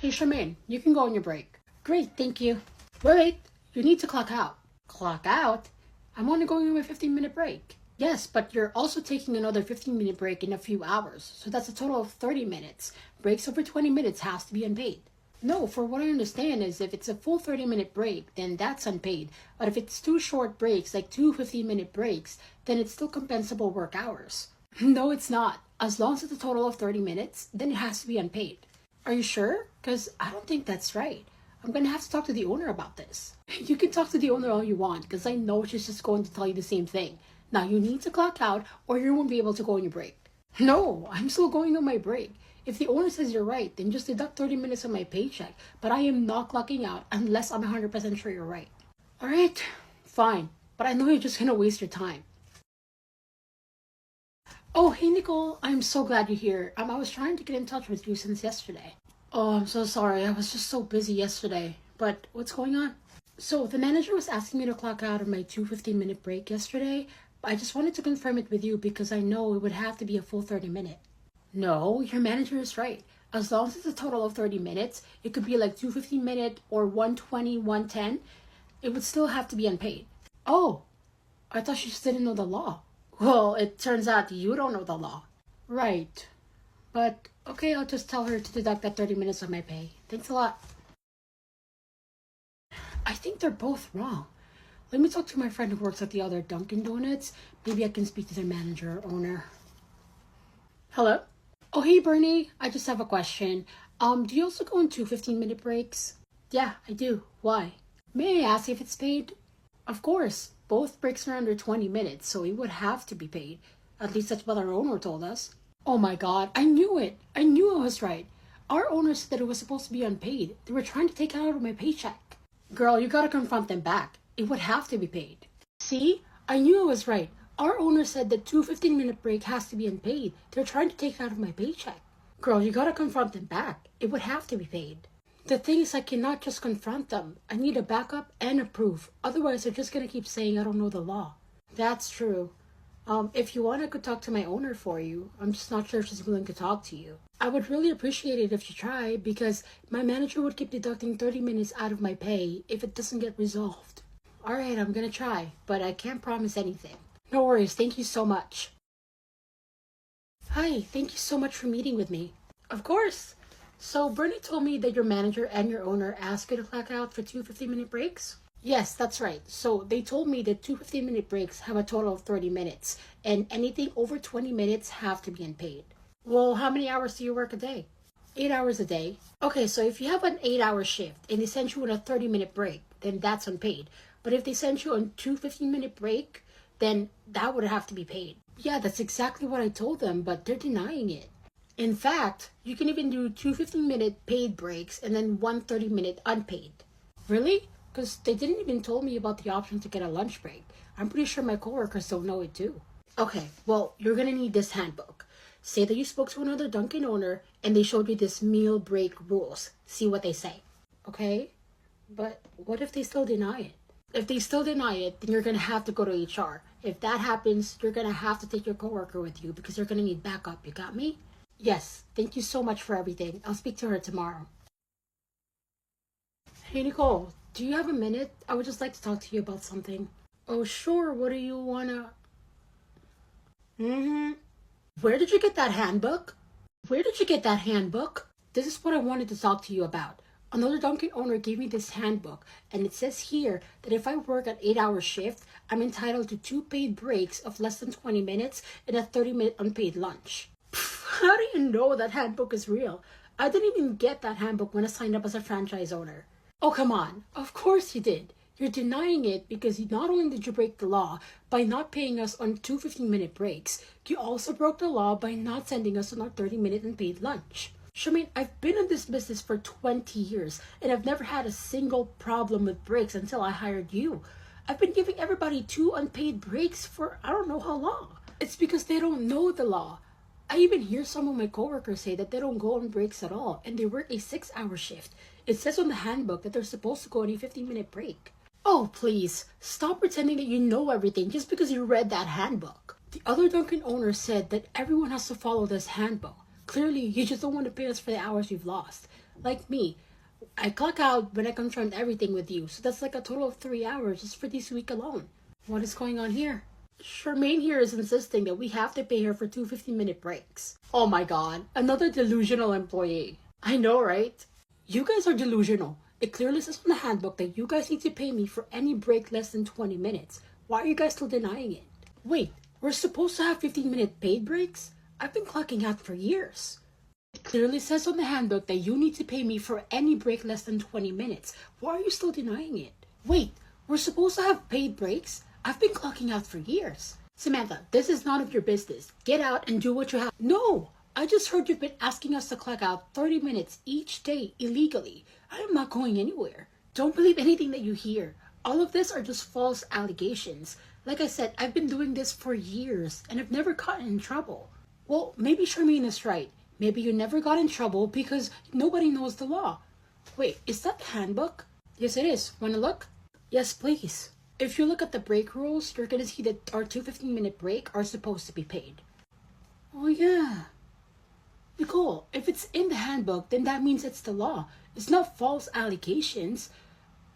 Hey, Charmaine, you can go on your break. Great, thank you. Wait, you need to clock out. Clock out? I'm only going on my 15-minute break. Yes, but you're also taking another 15-minute break in a few hours, so that's a total of 30 minutes. Breaks over 20 minutes has to be unpaid. No, for what I understand is if it's a full 30-minute break, then that's unpaid. But if it's two short breaks, like two 15-minute breaks, then it's still compensable work hours. No, it's not. As long as it's a total of 30 minutes, then it has to be unpaid. Are you sure? Because I don't think that's right. I'm gonna have to talk to the owner about this. You can talk to the owner all you want, because I know she's just going to tell you the same thing. Now you need to clock out, or you won't be able to go on your break. No, I'm still going on my break. If the owner says you're right, then just deduct 30 minutes of my paycheck. But I am not clocking out unless I'm 100% sure you're right. Alright, fine. But I know you're just gonna waste your time. Oh, hey Nicole, I'm so glad you're here. I was trying to get in touch with you since yesterday. Oh, I'm so sorry. I was just so busy yesterday. But what's going on? So the manager was asking me to clock out of my 2 15-minute break yesterday. I just wanted to confirm it with you because I know it would have to be a full 30-minute. No, your manager is right. As long as it's a total of 30 minutes, it could be like 2 15-minute or 120, 110. It would still have to be unpaid. Oh, I thought you just didn't know the law. Well, it turns out you don't know the law. Right. But, okay, I'll just tell her to deduct that 30 minutes of my pay. Thanks a lot. I think they're both wrong. Let me talk to my friend who works at the other Dunkin' Donuts. Maybe I can speak to their manager or owner. Hello? Oh, hey, Bernie. I just have a question. Do you also go into 15-minute breaks? Yeah, I do. Why? May I ask if it's paid? Of course. Both breaks are under 20 minutes, so it would have to be paid. At least that's what our owner told us. Oh my god, I knew it. I knew I was right. Our owner said that it was supposed to be unpaid. They were trying to take it out of my paycheck. Girl, you gotta confront them back. It would have to be paid. See? I knew I was right. Our owner said that 2 15-minute break has to be unpaid. They're trying to take it out of my paycheck. Girl, you gotta confront them back. It would have to be paid. The thing is, I cannot just confront them. I need a backup and a proof. Otherwise, they're just gonna keep saying I don't know the law. That's true. If you want, I could talk to my owner for you. I'm just not sure if she's willing to talk to you. I would really appreciate it if you try, because my manager would keep deducting 30 minutes out of my pay if it doesn't get resolved. Alright, I'm gonna try, but I can't promise anything. No worries, thank you so much. Hi, thank you so much for meeting with me. Of course. So, Bernie told me that your manager and your owner asked you to clock out for 2 15-minute breaks? Yes, that's right. So, they told me that 2 15-minute breaks have a total of 30 minutes, and anything over 20 minutes have to be unpaid. Well, how many hours do you work a day? 8 hours a day. Okay, so if you have an 8-hour shift and they send you on a 30-minute break, then that's unpaid. But if they send you on 2 15-minute break, then that would have to be paid. Yeah, that's exactly what I told them, but they're denying it. In fact, you can even do 2 15-minute paid breaks and then one 30-minute unpaid. Really? Because they didn't even tell me about the option to get a lunch break. I'm pretty sure my coworkers don't know it too. Okay, well, you're gonna need this handbook. Say that you spoke to another Dunkin' owner and they showed you this meal break rules. See what they say. Okay? But what if they still deny it? If they still deny it, then you're gonna have to go to HR. If that happens, you're gonna have to take your coworker with you because you're gonna need backup. You got me? Yes, thank you so much for everything. I'll speak to her tomorrow. Hey Nicole, do you have a minute? I would just like to talk to you about something. Oh sure, what do you wanna... Where did you get that handbook? Where did you get that handbook? This is what I wanted to talk to you about. Another Dunkin' owner gave me this handbook, and it says here that if I work an 8-hour shift, I'm entitled to 2 paid breaks of less than 20 minutes and a 30-minute unpaid lunch. How do you know that handbook is real? I didn't even get that handbook when I signed up as a franchise owner. Oh, come on. Of course you did. You're denying it because not only did you break the law by not paying us on 2 15-minute breaks, you also broke the law by not sending us on our 30-minute unpaid lunch. Charmaine, I've been in this business for 20 years and I've never had a single problem with breaks until I hired you. I've been giving everybody 2 unpaid breaks for I don't know how long. It's because they don't know the law. I even hear some of my coworkers say that they don't go on breaks at all and they work a 6-hour shift. It says on the handbook that they're supposed to go on a 15-minute break. Oh, please, stop pretending that you know everything just because you read that handbook. The other Dunkin' owner said that everyone has to follow this handbook. Clearly, you just don't want to pay us for the hours you've lost. Like me, I clock out when I confront everything with you, so that's like a total of 3 hours just for this week alone. What is going on here? Charmaine here is insisting that we have to pay her for two 15-minute breaks. Oh my god, another delusional employee. I know, right? You guys are delusional. It clearly says on the handbook that you guys need to pay me for any break less than 20 minutes. Why are you guys still denying it? Wait, we're supposed to have 15-minute paid breaks? I've been clocking out for years. It clearly says on the handbook that you need to pay me for any break less than 20 minutes. Why are you still denying it? Wait, we're supposed to have paid breaks? I've been clocking out for years. Samantha, this is none of your business. Get out and do what you have. No, I just heard you've been asking us to clock out 30 minutes each day illegally. I am not going anywhere. Don't believe anything that you hear. All of this are just false allegations. Like I said, I've been doing this for years and I've never gotten in trouble. Well, maybe Charmaine is right. Maybe you never got in trouble because nobody knows the law. Wait, is that the handbook? Yes, it is. Want to look? Yes, please. If you look at the break rules, you're going to see that our two 15-minute break are supposed to be paid. Oh, yeah. Nicole, if it's in the handbook, then that means it's the law. It's not false allegations.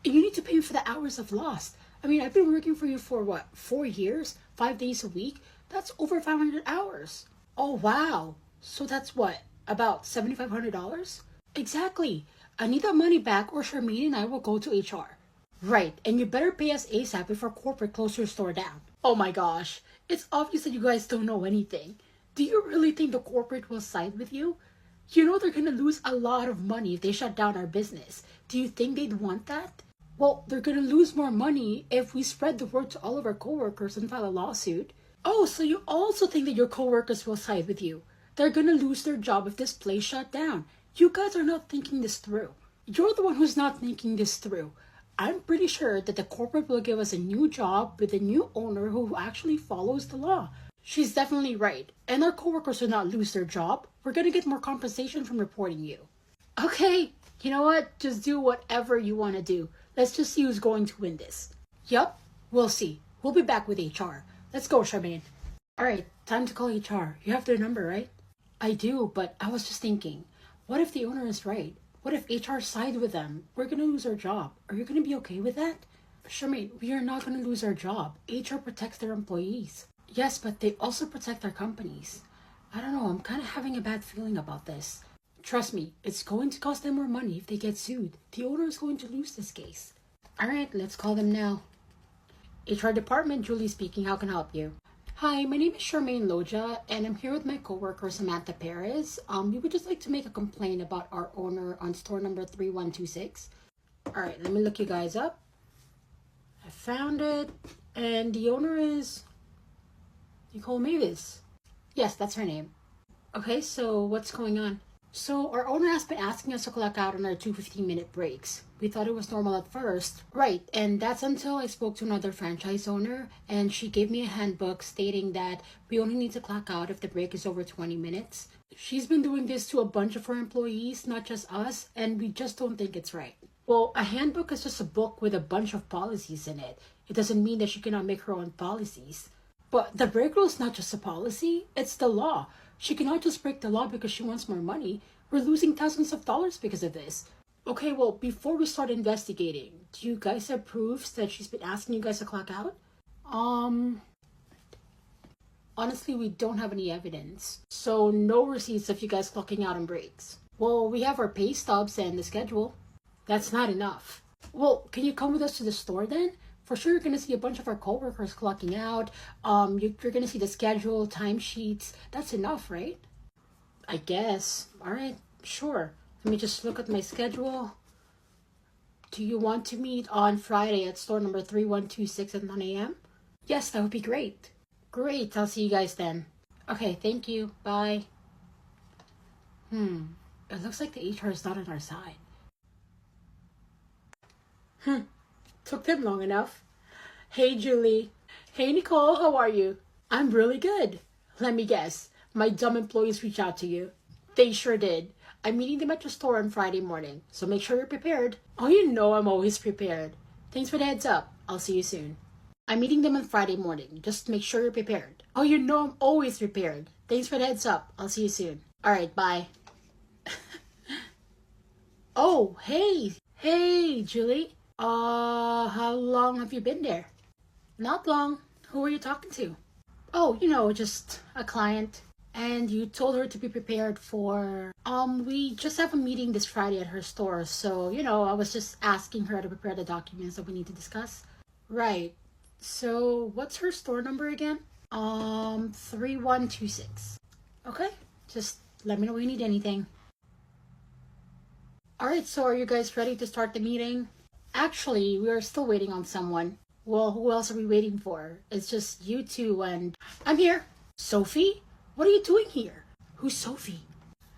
And you need to pay me for the hours I've lost. I mean, I've been working for you for what, 4 years? 5 days a week? That's over 500 hours. Oh, wow. So that's what, about $7,500? Exactly. I need that money back or Charmaine and I will go to HR. Right, and you better pay us ASAP before corporate closes your store down. Oh my gosh, it's obvious that you guys don't know anything. Do you really think the corporate will side with you? You know they're gonna lose a lot of money if they shut down our business. Do you think they'd want that? Well, they're gonna lose more money if we spread the word to all of our coworkers and file a lawsuit. Oh, so you also think that your coworkers will side with you? They're gonna lose their job if this place shut down. You guys are not thinking this through. You're the one who's not thinking this through. I'm pretty sure that the corporate will give us a new job with a new owner who actually follows the law. She's definitely right. And our coworkers will not lose their job. We're gonna get more compensation from reporting you. Okay, you know what? Just do whatever you want to do. Let's just see who's going to win this. Yup, we'll see. We'll be back with HR. Let's go, Charmaine. Alright, time to call HR. You have their number, right? I do, but I was just thinking, what if the owner is right? What if HR side with them? We're gonna lose our job. Are you gonna be okay with that? Charmaine, we are not gonna lose our job. HR protects their employees. Yes, but they also protect our companies. I don't know, I'm kind of having a bad feeling about this. Trust me, it's going to cost them more money if they get sued. The owner is going to lose this case. Alright, let's call them now. HR department, Julie speaking. How can I help you? Hi, my name is Charmaine Loja, and I'm here with my coworker Samantha Perez. We would just like to make a complaint about our owner on store number 3126. Alright, let me look you guys up. I found it, and the owner is Nicole Mavis. Yes, that's her name. Okay, so what's going on? So our owner has been asking us to clock out on our two 15-minute breaks. We thought it was normal at first. Right, and that's until I spoke to another franchise owner and she gave me a handbook stating that we only need to clock out if the break is over 20 minutes. She's been doing this to a bunch of her employees, not just us, and we just don't think it's right. Well, a handbook is just a book with a bunch of policies in it. It doesn't mean that she cannot make her own policies. But the break rule is not just a policy, it's the law. She cannot just break the law because she wants more money. We're losing thousands of dollars because of this. Okay, well, before we start investigating, do you guys have proofs that she's been asking you guys to clock out? Honestly, we don't have any evidence. So no receipts of you guys clocking out on breaks. Well, we have our pay stubs and the schedule. That's not enough. Well, can you come with us to the store then? For sure, you're going to see a bunch of our coworkers clocking out. You're going to see the schedule, timesheets. That's enough, right? I guess. All right, sure. Let me just look at my schedule. Do you want to meet on Friday at store number 3126 at 9 a.m.? Yes, that would be great. Great, I'll see you guys then. Okay, thank you. Bye. It looks like the HR is not on our side. Took them long enough. Hey, Julie. Hey, Nicole, how are you? I'm really good. Let me guess. My dumb employees reached out to you. They sure did. I'm meeting them at your store on Friday morning, so make sure you're prepared. Oh, you know I'm always prepared. Thanks for the heads up. I'll see you soon. I'm meeting them on Friday morning. Just make sure you're prepared. Oh, you know I'm always prepared. Thanks for the heads up. I'll see you soon. All right, bye. Oh, hey. Hey, Julie. How long have you been there? Not long. Who are you talking to? Oh, just a client. And you told her to be prepared for... we just have a meeting this Friday at her store. So, I was just asking her to prepare the documents that we need to discuss. Right. So, what's her store number again? 3126. Okay. Just let me know if you need anything. Alright, so are you guys ready to start the meeting? Actually, we are still waiting on someone. Well, who else are we waiting for? It's just you two and... I'm here. Sophie? What are you doing here? Who's Sophie?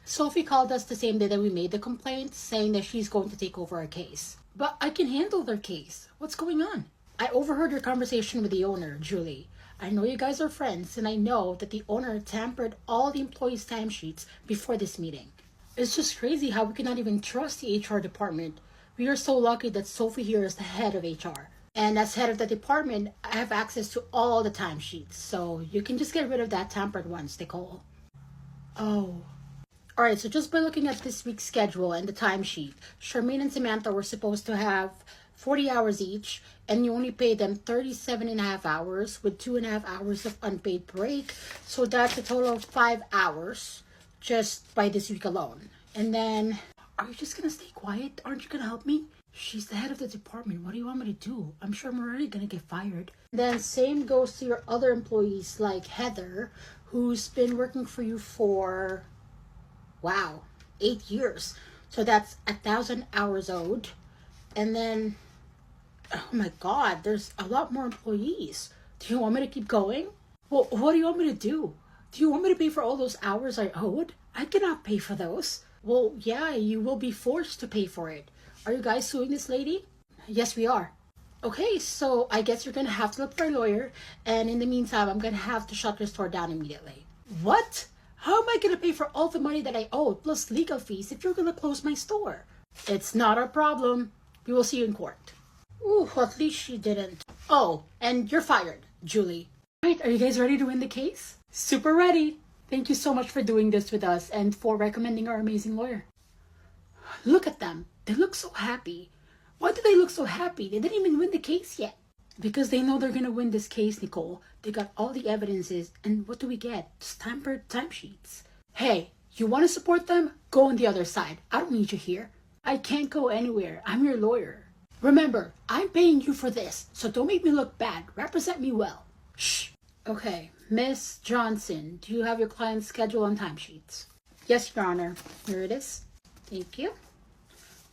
Sophie called us the same day that we made the complaint, saying that she's going to take over our case. But I can handle their case. What's going on? I overheard your conversation with the owner, Julie. I know you guys are friends, and I know that the owner tampered all the employees' timesheets before this meeting. It's just crazy how we cannot even trust the HR department. We are so lucky that Sophie here is the head of HR. And as head of the department, I have access to all the timesheets. So you can just get rid of that tampered ones, Nicole. Oh. Alright, so just by looking at this week's schedule and the timesheet, Charmaine and Samantha were supposed to have 40 hours each, and you only paid them 37.5 hours with 2.5 hours of unpaid break. So that's a total of 5 hours just by this week alone. And then, are you just gonna stay quiet? Aren't you gonna help me? She's the head of the department. What do you want me to do? I'm sure I'm already gonna get fired. Then same goes to your other employees like Heather, who's been working for you for, wow, 8 years. So that's 1,000 hours owed. And then, oh my God, there's a lot more employees. Do you want me to keep going? Well, what do you want me to do? Do you want me to pay for all those hours I owed? I cannot pay for those. Well, yeah, you will be forced to pay for it. Are you guys suing this lady? Yes, we are. Okay, so I guess you're going to have to look for a lawyer. And in the meantime, I'm going to have to shut your store down immediately. What? How am I going to pay for all the money that I owe plus legal fees if you're going to close my store? It's not our problem. We will see you in court. Ooh, at least she didn't. Oh, and you're fired, Julie. Right, are you guys ready to win the case? Super ready. Thank you so much for doing this with us and for recommending our amazing lawyer. Look at them. They look so happy. Why do they look so happy? They didn't even win the case yet. Because they know they're going to win this case, Nicole. They got all the evidences, and what do we get? Just tampered timesheets. Hey, you want to support them? Go on the other side. I don't need you here. I can't go anywhere. I'm your lawyer. Remember, I'm paying you for this, so don't make me look bad. Represent me well. Shh. Okay, Miss Johnson, do you have your client's schedule and timesheets? Yes, Your Honor. Here it is. Thank you.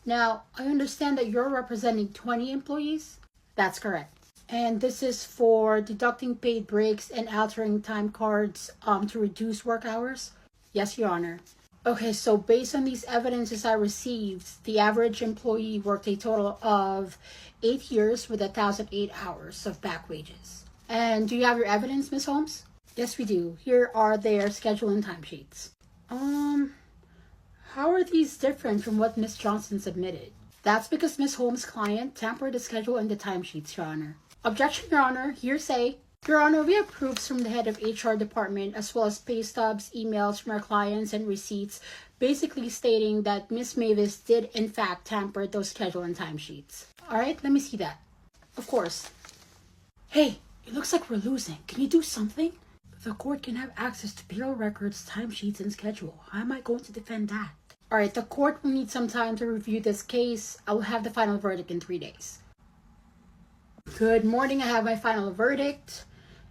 Now, I understand that you're representing 20 employees? That's correct. And this is for deducting paid breaks and altering time cards to reduce work hours? Yes, Your Honor. Okay, so based on these evidences I received, the average employee worked a total of 8 years with 1,008 hours of back wages. And do you have your evidence, Miss Holmes? Yes, we do. Here are their schedule and timesheets. How are these different from what Miss Johnson submitted? That's because Miss Holmes' client tampered the schedule and the timesheets, Your Honor. Objection, Your Honor. Hearsay. Your Honor, we have proofs from the head of HR department as well as pay stubs, emails from our clients, and receipts basically stating that Miss Mavis did in fact tamper those schedule and timesheets. Alright, let me see that. Of course. Hey, it looks like we're losing. Can you do something? The court can have access to payroll records, timesheets, and schedule. How am I going to defend that? Alright, the court will need some time to review this case. I will have the final verdict in 3 days. Good morning, I have my final verdict.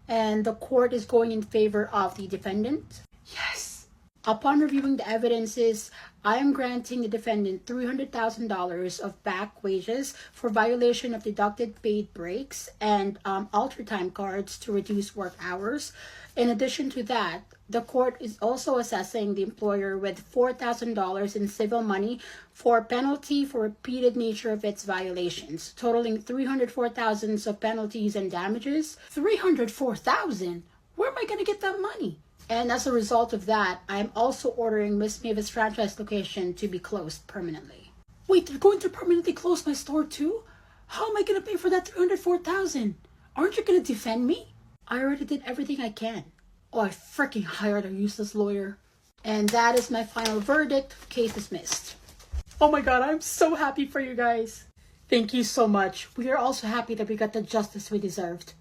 And the court is going in favor of the defendant. Yes! Upon reviewing the evidences, I am granting the defendant $300,000 of back wages for violation of deducted paid breaks and altered time cards to reduce work hours. In addition to that, the court is also assessing the employer with $4,000 in civil money for penalty for repeated nature of its violations, totaling $304,000 of penalties and damages. $304,000? Where am I going to get that money? And as a result of that, I'm also ordering Miss Mavis' franchise location to be closed permanently. Wait, they're going to permanently close my store too? How am I going to pay for that $304,000? Aren't you going to defend me? I already did everything I can. Oh, I freaking hired a useless lawyer. And that is my final verdict. Case dismissed. Oh my god, I'm so happy for you guys. Thank you so much. We are also happy that we got the justice we deserved.